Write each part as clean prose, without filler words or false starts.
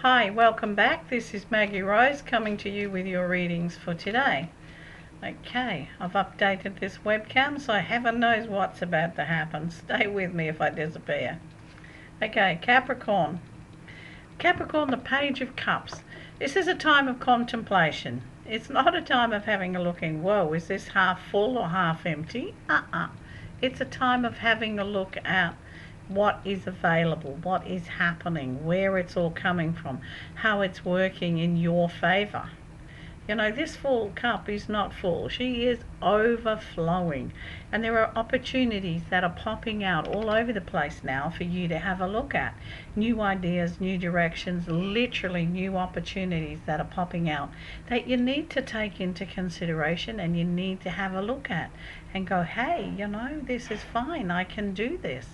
Hi, welcome back. This is Maggie Rose coming to you with your readings for today. Okay, I've updated this webcam, so heaven knows what's about to happen. Stay with me if I disappear. Okay, Capricorn. Capricorn, the Page of Cups. This is a time of contemplation. It's not a time of having a looking, whoa, is this half full or half empty? It's a time of having a look at what is available, what is happening, where it's all coming from, how it's working in your favor. You know, this full cup is not full. She is overflowing. And there are opportunities that are popping out all over the place now for you to have a look at. New ideas, new directions, literally new opportunities that are popping out that you need to take into consideration and you need to have a look at and go, hey, you know, this is fine. I can do this.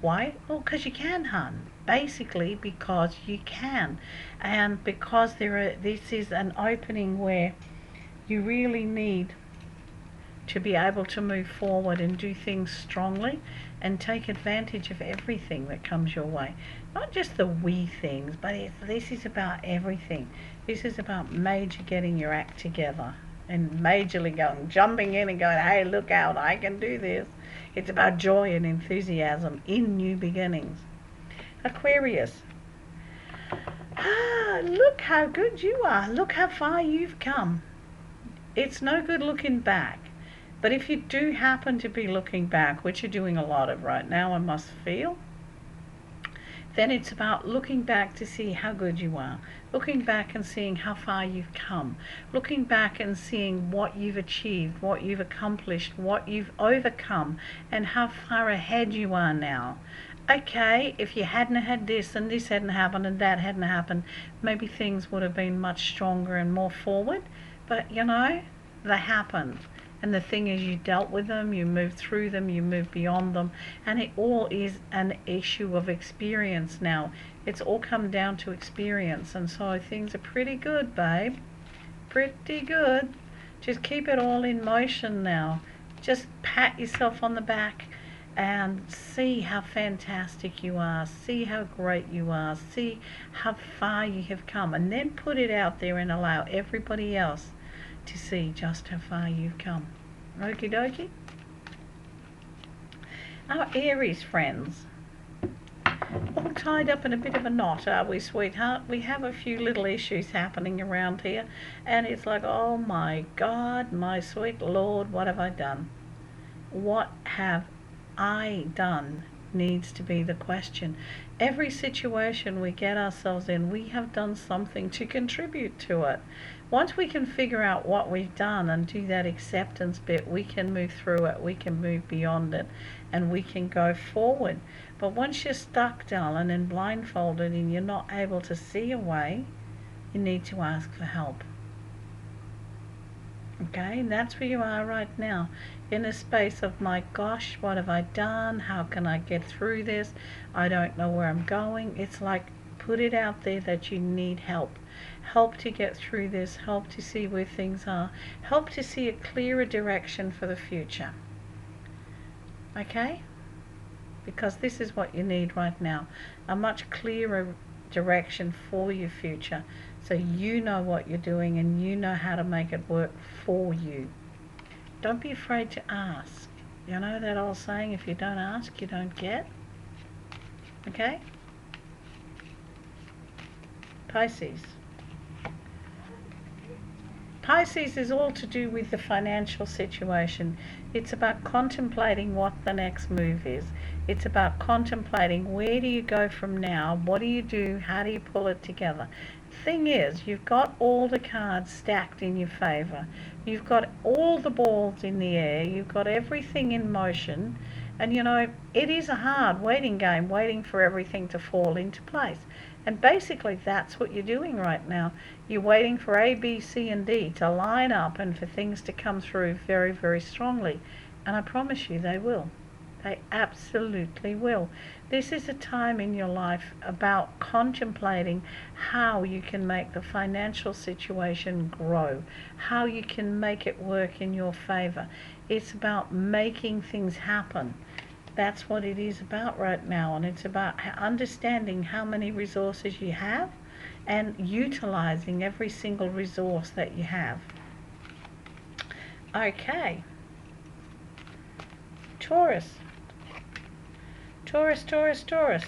Why? Well, because you can, hun. Basically, because you can. And because this is an opening where you really need to be able to move forward and do things strongly and take advantage of everything that comes your way. Not just the wee things, but this is about everything. This is about major getting your act together and majorly jumping in and going, hey, look out, I can do this. It's about joy and enthusiasm in new beginnings. Aquarius. Look how good you are. Look how far you've come. It's no good looking back. But if you do happen to be looking back, which you're doing a lot of right now, I must feel, then it's about looking back to see how good you are, looking back and seeing how far you've come, looking back and seeing what you've achieved, what you've accomplished, what you've overcome, and how far ahead you are now. Okay, if you hadn't had this and this hadn't happened and that hadn't happened, maybe things would have been much stronger and more forward, but you know, they happened. And the thing is, you dealt with them, you moved through them, you moved beyond them, and it all is an issue of experience now. It's all come down to experience, and so things are pretty good, babe. Pretty good. Just keep it all in motion now. Just pat yourself on the back and see how fantastic you are, see how great you are, see how far you have come, and then put it out there and allow everybody else to see just how far you've come. Okie dokie. Our Aries friends. All tied up in a bit of a knot, are we, sweetheart? We have a few little issues happening around here, and it's like, oh my God, my sweet Lord, what have I done? What have I done needs to be the question. Every situation we get ourselves in, we have done something to contribute to it. Once we can figure out what we've done and do that acceptance bit, we can move through it, we can move beyond it, and we can go forward. But once you're stuck, darling, and blindfolded and you're not able to see a way, you need to ask for help. Okay, and that's where you are right now, in a space of, my gosh, what have I done? How can I get through this? I don't know where I'm going. It's like, put it out there that you need help. Help to get through this, help to see where things are, help to see a clearer direction for the future. Okay? Because this is what you need right now, a much clearer direction for your future, so you know what you're doing and you know how to make it work for you. Don't be afraid to ask. You know that old saying, if you don't ask, you don't get? Okay? Pisces. Pisces is all to do with the financial situation. It's about contemplating what the next move is. It's about contemplating, where do you go from now? What do you do? How do you pull it together? Thing is, you've got all the cards stacked in your favor. You've got all the balls in the air. You've got everything in motion. And you know, it is a hard waiting game, waiting for everything to fall into place. And basically that's what you're doing right now. You're waiting for A, B, C, and D to line up and for things to come through very, very strongly. And I promise you they will. They absolutely will. This is a time in your life about contemplating how you can make the financial situation grow, how you can make it work in your favor. It's about making things happen. That's what it is about right now, and it's about understanding how many resources you have and utilizing every single resource that you have. Okay. Taurus. Taurus, Taurus, Taurus.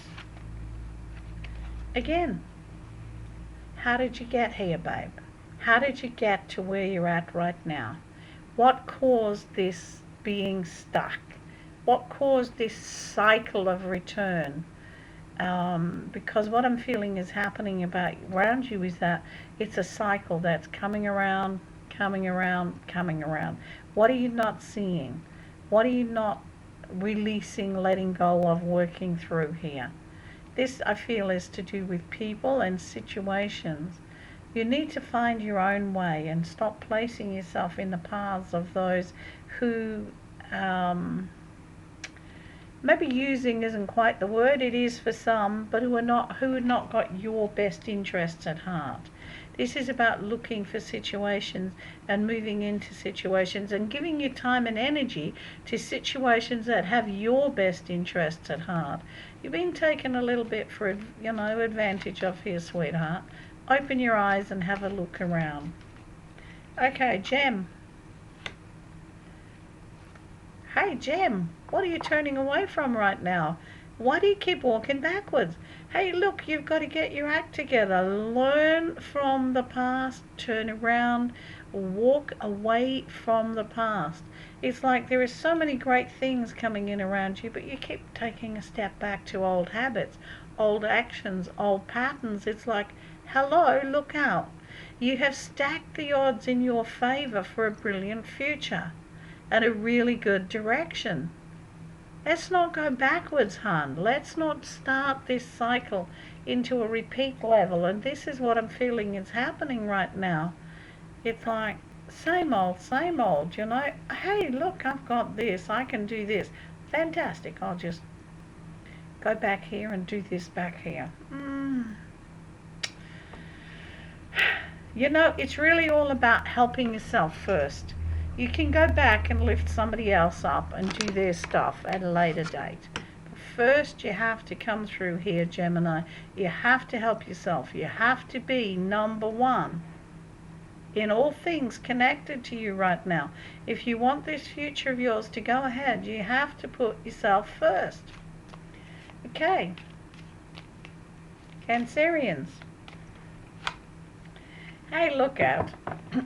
Again, how did you get here, babe? How did you get to where you're at right now? What caused this being stuck? What caused this cycle of return? Because what I'm feeling is happening around you is that it's a cycle that's coming around, coming around, coming around. What are you not seeing? What are you not releasing, letting go of, working through here? This, I feel, is to do with people and situations. You need to find your own way and stop placing yourself in the paths of those who, maybe using isn't quite the word, it is for some, but who have not got your best interests at heart. This is about looking for situations and moving into situations and giving your time and energy to situations that have your best interests at heart. You've been taken a little bit for, advantage of here, sweetheart. Open your eyes and have a look around. Okay, Gem. Hey, Gem, what are you turning away from right now? Why do you keep walking backwards? Hey, look, you've got to get your act together. Learn from the past, turn around, walk away from the past. It's like there are so many great things coming in around you, but you keep taking a step back to old habits, old actions, old patterns. It's like, hello, look out. You have stacked the odds in your favor for a brilliant future and a really good direction. Let's not go backwards, hon. Let's not start this cycle into a repeat level. And this is what I'm feeling is happening right now. It's like, same old, Hey, look, I've got this. I can do this. Fantastic. I'll just go back here and do this back here. It's really all about helping yourself first. You can go back and lift somebody else up and do their stuff at a later date. But first you have to come through here, Gemini. You have to help yourself. You have to be number one in all things connected to you right now. If you want this future of yours to go ahead, you have to put yourself first. Okay. Cancerians. Hey, look out.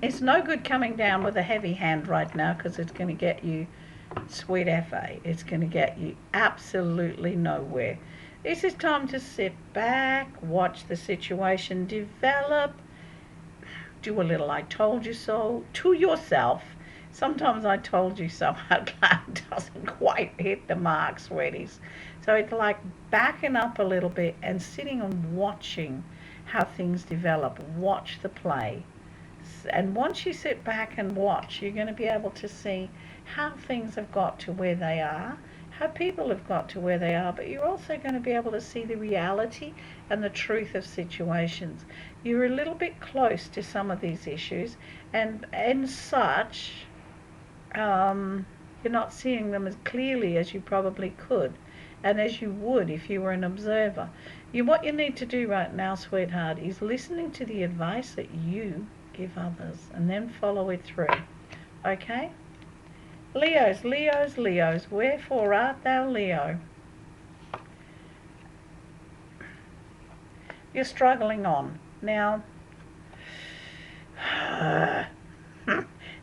It's no good coming down with a heavy hand right now because it's going to get you sweet FA. It's going to get you absolutely nowhere. This is time to sit back, watch the situation develop, do a little I told you so to yourself. Sometimes I told you so out loud doesn't quite hit the mark, sweeties. So it's like backing up a little bit and sitting and watching how things develop. Watch the play. And once you sit back and watch, you're going to be able to see how things have got to where they are, how people have got to where they are, but you're also going to be able to see the reality and the truth of situations. You're a little bit close to some of these issues, and such, you're not seeing them as clearly as you probably could, and as you would if you were an observer. What you need to do right now, sweetheart, is listening to the advice that you give others and then follow it through. Okay? Leos, Leos, Leos, wherefore art thou Leo? You're struggling on. Now,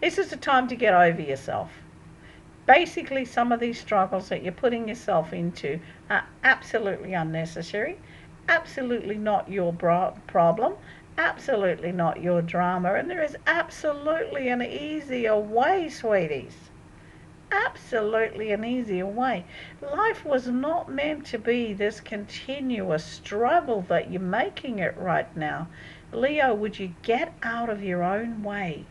this is the time to get over yourself. Basically, some of these struggles that you're putting yourself into are absolutely unnecessary, absolutely not your problem, absolutely not your drama, and there is absolutely an easier way, sweeties. Absolutely an easier way. Life was not meant to be this continuous struggle that you're making it right now. Leo, would you get out of your own way?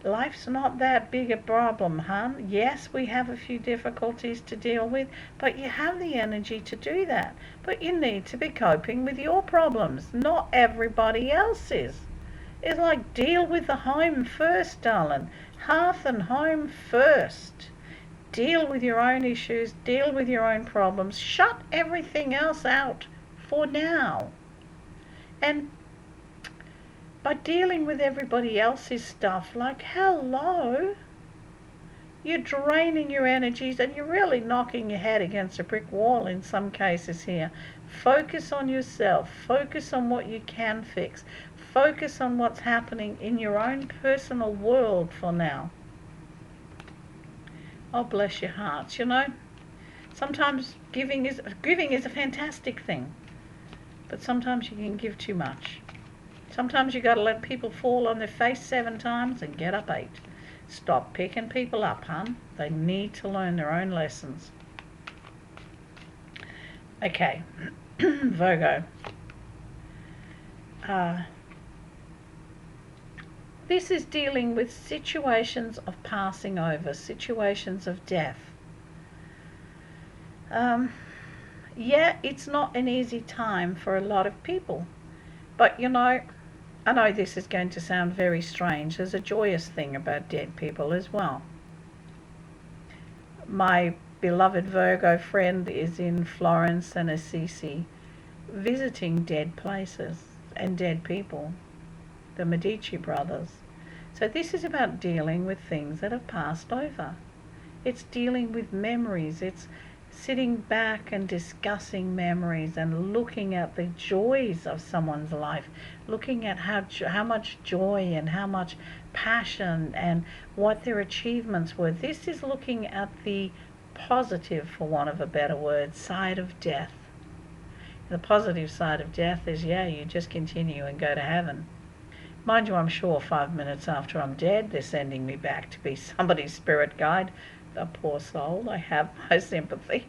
Life's not that big a problem, hon. Yes, we have a few difficulties to deal with, but you have the energy to do that. But you need to be coping with your problems, not everybody else's. It's like, deal with the home first, darling. Hearth and home first. Deal with your own issues, deal with your own problems. Shut everything else out for now. And by dealing with everybody else's stuff, like, hello, you're draining your energies and you're really knocking your head against a brick wall in some cases here. Focus on yourself. Focus on what you can fix. Focus on what's happening in your own personal world for now. Oh, bless your hearts. You know, sometimes giving is a fantastic thing, but sometimes you can give too much. Sometimes you got to let people fall on their face 7 times and get up 8. Stop picking people up, hon. They need to learn their own lessons. Okay, Virgo. This is dealing with situations of passing over, situations of death. Yeah, it's not an easy time for a lot of people. But, you know, I know this is going to sound very strange. There's a joyous thing about dead people as well. My beloved Virgo friend is in Florence and Assisi visiting dead places and dead people, the Medici brothers. So this is about dealing with things that have passed over. It's dealing with memories. It's sitting back and discussing memories and looking at the joys of someone's life, looking at how much joy and how much passion and what their achievements were. This is looking at the positive, for want of a better word, side of death. The positive side of death is, yeah, you just continue and go to heaven. Mind you, I'm sure 5 minutes after I'm dead, they're sending me back to be somebody's spirit guide. The poor soul, I have my sympathy.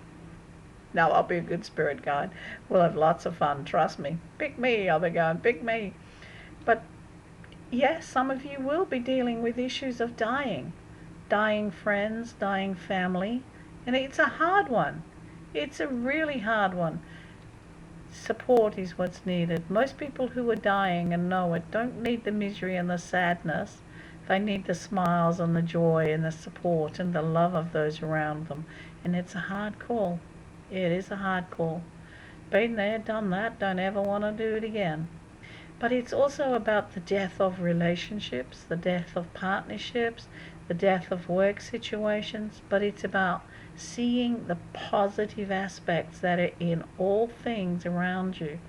No, I'll be a good spirit guide. We'll have lots of fun, trust me. Pick me, I'll be going, pick me. But yes, some of you will be dealing with issues of dying. Dying friends, dying family. And it's a hard one. It's a really hard one. Support is what's needed. Most people who are dying and know it don't need the misery and the sadness. They need the smiles and the joy and the support and the love of those around them. And it's a hard call. It is a hard call. Been there, done that, don't ever want to do it again. But it's also about the death of relationships, the death of partnerships, the death of work situations. But it's about seeing the positive aspects that are in all things around you.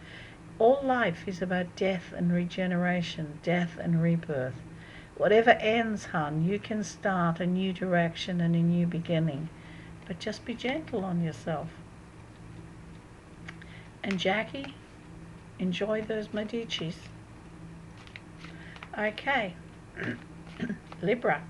All life is about death and regeneration, death and rebirth. Whatever ends, hun, you can start a new direction and a new beginning. But just be gentle on yourself. And Jackie, enjoy those Medicis. Okay. Libra.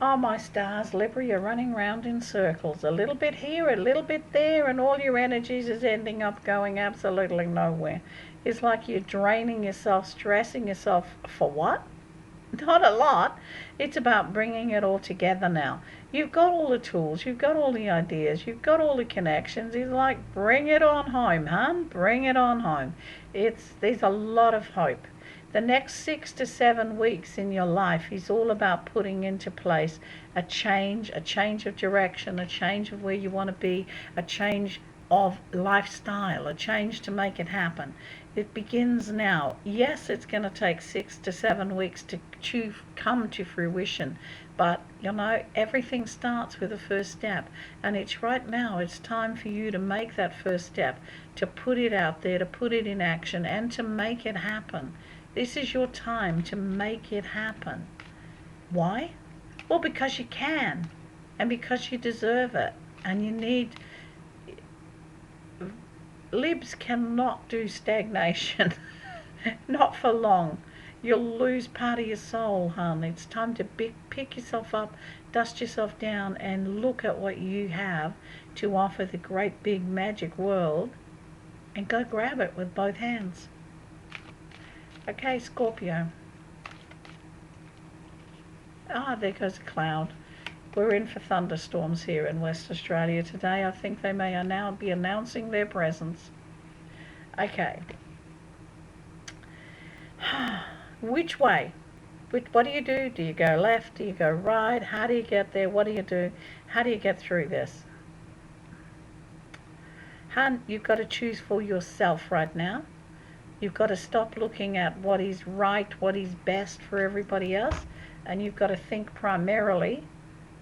Oh, my stars, Libra, you're running round in circles. A little bit here, a little bit there, and all your energies is ending up going absolutely nowhere. It's like you're draining yourself, stressing yourself for what? Not a lot. It's about bringing it all together now. You've got all the tools, you've got all the ideas, you've got all the connections. It's like, bring it on home, hun. Bring it on home. There's a lot of hope. The next 6 to 7 weeks in your life is all about putting into place a change of direction, a change of where you want to be, a change of lifestyle, a change to make it happen. It begins now. Yes, it's going to take 6 to 7 weeks to come to fruition, but you know, everything starts with a first step, and it's right now. It's time for you to make that first step, to put it out there, to put it in action, and to make it happen. This is your time to make it happen. Why? Well, because you can, and because you deserve it, and you need... Libs cannot do stagnation. Not for long. You'll lose part of your soul, hun. It's time to pick yourself up, dust yourself down, and look at what you have to offer the great big magic world, and go grab it with both hands. Okay, Scorpio. Ah, there goes a cloud. We're in for thunderstorms here in West Australia today. I think they may now be announcing their presence. Okay. Which way? What do you do? Do you go left? Do you go right? How do you get there? What do you do? How do you get through this? Hun, you've got to choose for yourself right now. You've got to stop looking at what is right, what is best for everybody else, and you've got to think primarily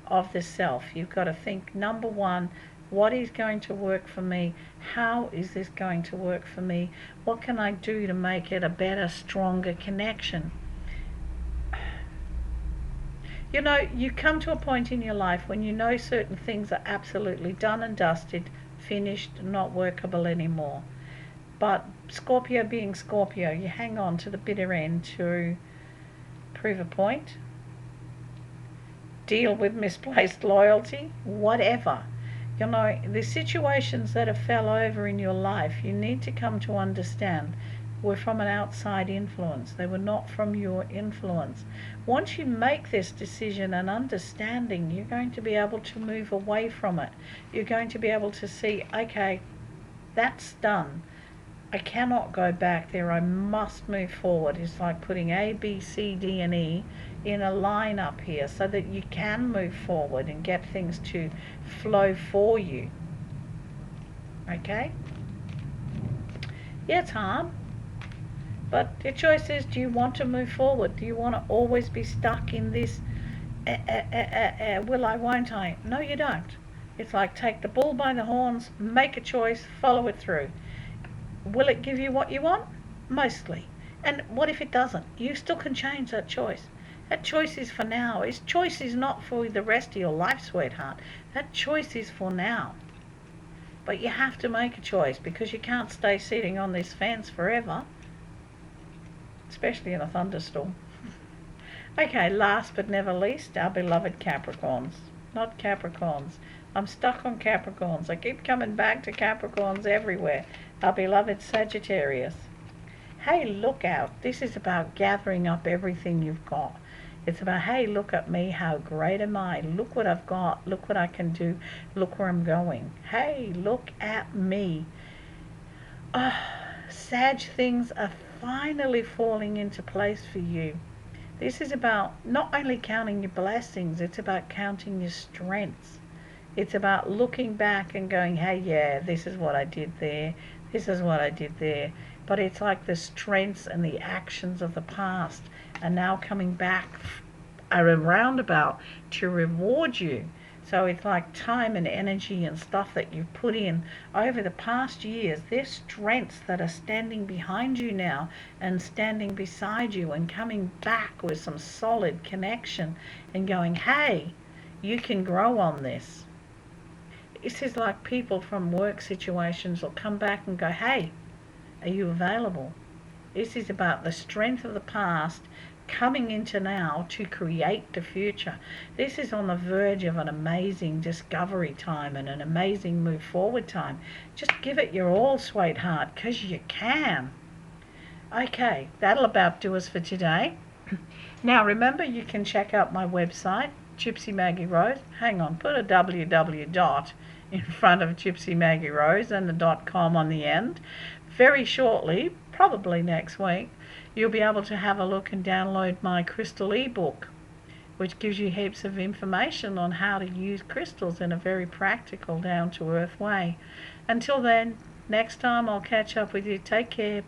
of the self. You've got to think, number one, what is going to work for me? How is this going to work for me? What can I do to make it a better, stronger connection? You know, you come to a point in your life when you know certain things are absolutely done and dusted, finished, not workable anymore. But Scorpio being Scorpio, you hang on to the bitter end to prove a point, deal with misplaced loyalty, whatever. You know, the situations that have fell over in your life, you need to come to understand were from an outside influence. They were not from your influence. Once you make this decision and understanding, you're going to be able to move away from it. You're going to be able to see, okay, that's done. I cannot go back there. I must move forward. It's like putting A, B, C, D, and E in a line up here so that you can move forward and get things to flow for you. Okay? Yeah, it's hard. But your choice is, do you want to move forward? Do you want to always be stuck in this, will I, won't I? No, you don't. It's like take the bull by the horns, make a choice, follow it through. Will it give you what you want? Mostly. And what if it doesn't? You still can change that choice. That choice is for now. His choice is not for the rest of your life, sweetheart. That choice is for now. But you have to make a choice because you can't stay sitting on this fence forever. Especially in a thunderstorm. Okay, last but never least, our beloved Capricorns. Not Capricorns. I'm stuck on Capricorns. I keep coming back to Capricorns everywhere. Our beloved Sagittarius. Hey, look out. This is about gathering up everything you've got. It's about, hey, look at me. How great am I? Look what I've got. Look what I can do. Look where I'm going. Hey, look at me. Sag things are finally falling into place for you. This is about not only counting your blessings, it's about counting your strengths. It's about looking back and going, hey, yeah, this is what I did there. This is what I did there. But it's like the strengths and the actions of the past are now coming back a roundabout to reward you. So it's like time and energy and stuff that you've put in over the past years. There's strengths that are standing behind you now and standing beside you and coming back with some solid connection and going, hey, you can grow on this. This is like people from work situations will come back and go, hey, are you available? This is about the strength of the past coming into now to create the future. This is on the verge of an amazing discovery time and an amazing move forward time. Just give it your all, sweetheart, because you can. Okay, that'll about do us for today. Now remember, you can check out my website, Gypsy Maggie Rose. Hang on, put a www dot in front of Gypsy Maggie Rose and the .com on the end. Very shortly, probably next week, you'll be able to have a look and download my crystal ebook, which gives you heaps of information on how to use crystals in a very practical, down-to-earth way. Until then, next time I'll catch up with you. Take care.